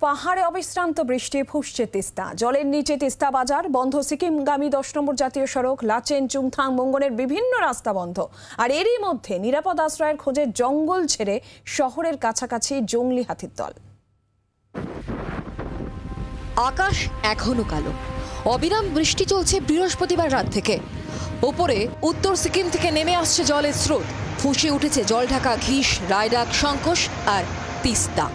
পাহাড়ে অবিশ্রান্ত বৃষ্টি, ফুঁসছে তিস্তা। জলের নিচে তিস্তা বাজার বন্ধ। সিকিমগামী 10 নম্বর জাতীয় সড়ক লাচেন চুংথাং মঙ্গনের বিভিন্ন রাস্তা বন্ধ। আর এরই মধ্যে নিরাপদ আশ্রয়ের খোঁজে জঙ্গল ছেড়ে শহরের কাছাকাছি জঙ্গলি হাতির দল। আকাশ এখনো কালো। অবিরাম বৃষ্টি চলছে বৃহস্পতিবার রাত থেকে। ওপরে উত্তর সিকিম থেকে নেমে আসছে জলের স্রোত। ফুঁসে উঠেছে জল ঢাকা ঘিস, রায়ডাক, সংকোশ আর তিস্তা।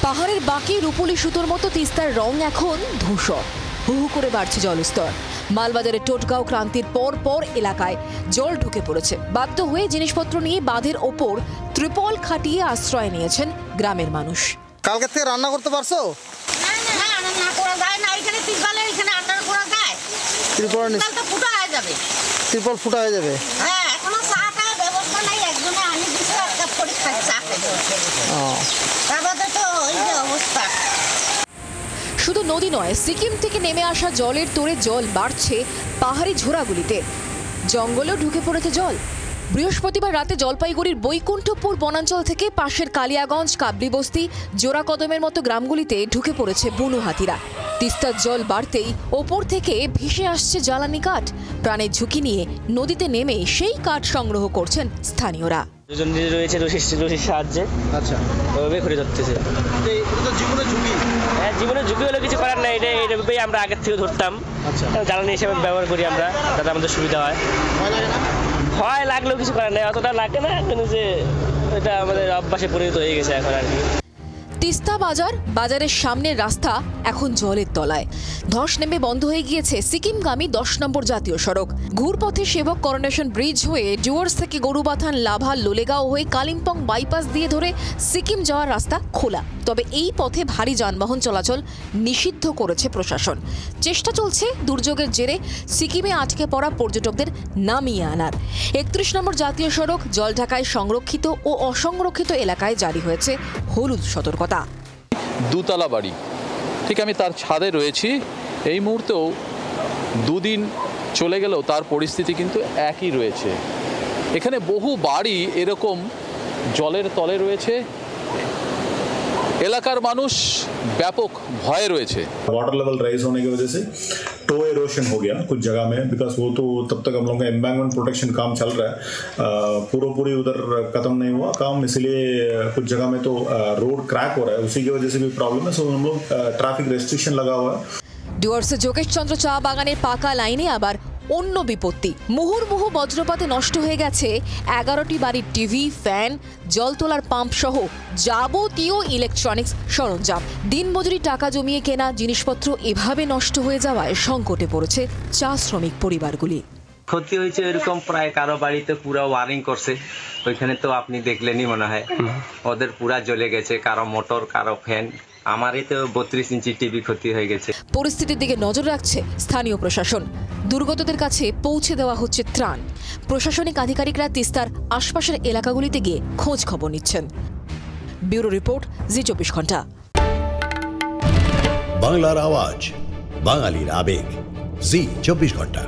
পাহাড়ের বাকি রূপলি সুতোর মতো তিস্তার রং এখন ধূসর। হু হু করে বাড়ছে জলস্তর। মালবাজারের টোটগাঁও ক্রান্তির পর এলাকায় জল ঢুকে পড়েছে। বাধ্য হয়ে জিনিসপত্র নিয়ে বাঁধের ওপর ত্রিপল খাটিয়ে আশ্রয় নিয়েছেন গ্রামের মানুষ। কালকে থেকে রান্না করতে পারছো? ত্রিপল ফুটা হয়ে যাবে। শুধু নদী নয়, সিকিম থেকে নেমে আসা জলের তোড়ে জল বাড়ছে পাহাড়ি ঝোড়াগুলিতে। জঙ্গলেও ঢুকে পড়েছে জল। বৃহস্পতিবার রাতে জলপাইগুড়ির বৈকুণ্ঠপুর বনাঞ্চল থেকে পাশের কালিয়াগঞ্জ, কাবলিবস্তি, জোড়াকদমের মতো গ্রামগুলিতে ঢুকে পড়েছে বুনো হাতিরা। তিস্তার জল বাড়তেই ওপর থেকে ভেসে আসছে জ্বালানি কাঠ। প্রাণের ঝুঁকি নিয়ে নদীতে নেমে সেই কাঠ সংগ্রহ করছেন স্থানীয়রা। দুজন রয়েছে রশির সাহায্যে। আচ্ছা, ওইভাবে ঘুরে যাচ্ছে। জীবনের ঝুঁকি হলে কিছু করার নাই। এইভাবেই আমরা আগের থেকে ধরতাম। জ্বালানি হিসেবে ব্যবহার করি আমরা, যাতে আমাদের সুবিধা হয়। ভয় লাগলেও কিছু করার নাই, অতটা লাগে না, কিন্তু যে এটা আমাদের অভ্যাসে পরিণত হয়ে গেছে এখন আর কি। তিস্তা বাজারের সামনের রাস্তা এখন জলের তলায়। ধস নেমে বন্ধ হয়ে গিয়েছে সিকিমগামী 10 নম্বর জাতীয় সড়ক। ঘুরপথে সেবক করোনেশন ব্রিজ হয়ে ডুয়ার্স থেকে গরুবাথান, লাভা, লোলেগাঁও হয়ে কালিম্পং বাইপাস দিয়ে ধরে সিকিম যাওয়ার রাস্তা খোলা। তবে এই পথে ভারী যানবাহন চলাচল নিষিদ্ধ করেছে প্রশাসন। চেষ্টা চলছে দুর্যোগের জেরে সিকিমে আটকে পড়া পর্যটকদের নামিয়ে আনার। 31 নম্বর জাতীয় সড়ক জলঢাকায় সংরক্ষিত ও অসংরক্ষিত এলাকায় জারি হয়েছে হলুদ সতর্কতা। দুতলা বাড়ি, ঠিক আমি তার ছাদে রয়েছি। এই মুহূর্তেও দুদিন চলে গেলেও তার পরিস্থিতি কিন্তু একই রয়েছে। এখানে বহু বাড়ি এরকম জলের তলে রয়েছে। এলাকার মানুষ ব্যাপক ভয়ে রয়েছে। वाटर लेवल राइज होने की वजह से टो एरोशन हो गया कुछ जगह में, बिकॉज वो तो तब तक हम लोगों का एम्बैंकमेंट प्रोटेक्शन काम चल रहा है, पूरी उधर खत्म नहीं हुआ काम, इसलिए कुछ जगह में तो रोड क्रैक हो रहा है, उसी की वजह से भी प्रॉब्लम है। सो हम लोग ट्रैफिक रेस्ट्रिक्शन लगा हुआ है। ডুয়ার্সে যোগেশচন্দ্র চা বাগানের পাকা লাইনে আবার অন্য বিপত্তি। মুহুর্মুহু বজ্রপাতে নষ্ট হয়ে গেছে 11টি বাড়ির টিভি, ফ্যান, জল তোলার পাম্প সহ যাবতীয় ইলেকট্রনিক্স সরঞ্জাম। দিনমজুরি টাকা জমিয়ে কেনা জিনিসপত্র এভাবে নষ্ট হয়ে যাওয়ায় সংকটে পড়েছে চা শ্রমিক পরিবারগুলি। ক্ষতি হয়েছে এরকম প্রায় কারো বাড়িতে পুরো ওয়ারিং করছে, ওইখানে তো আপনি দেখলেনই মনে হয়, ওদের পুরা জ্বলে গেছে, কারো মোটর, কারো ফ্যান। আমারই তো 32 ইঞ্চি টিভি ক্ষতি হয়ে গেছে। পরিস্থিতির দিকে নজর রাখছে স্থানীয় প্রশাসন। দুর্গতদের কাছে পৌঁছে দেওয়া হচ্ছে ত্রাণ। প্রশাসনিক আধিকারিকরা তিস্তার আশপাশের এলাকাগুলিতে গিয়ে খোঁজ খবর নিচ্ছেন। ব্যুরো রিপোর্ট, জি 24 ঘন্টা। বাংলার আওয়াজ, বাঙালির আবেগ, জি 24 ঘন্টা।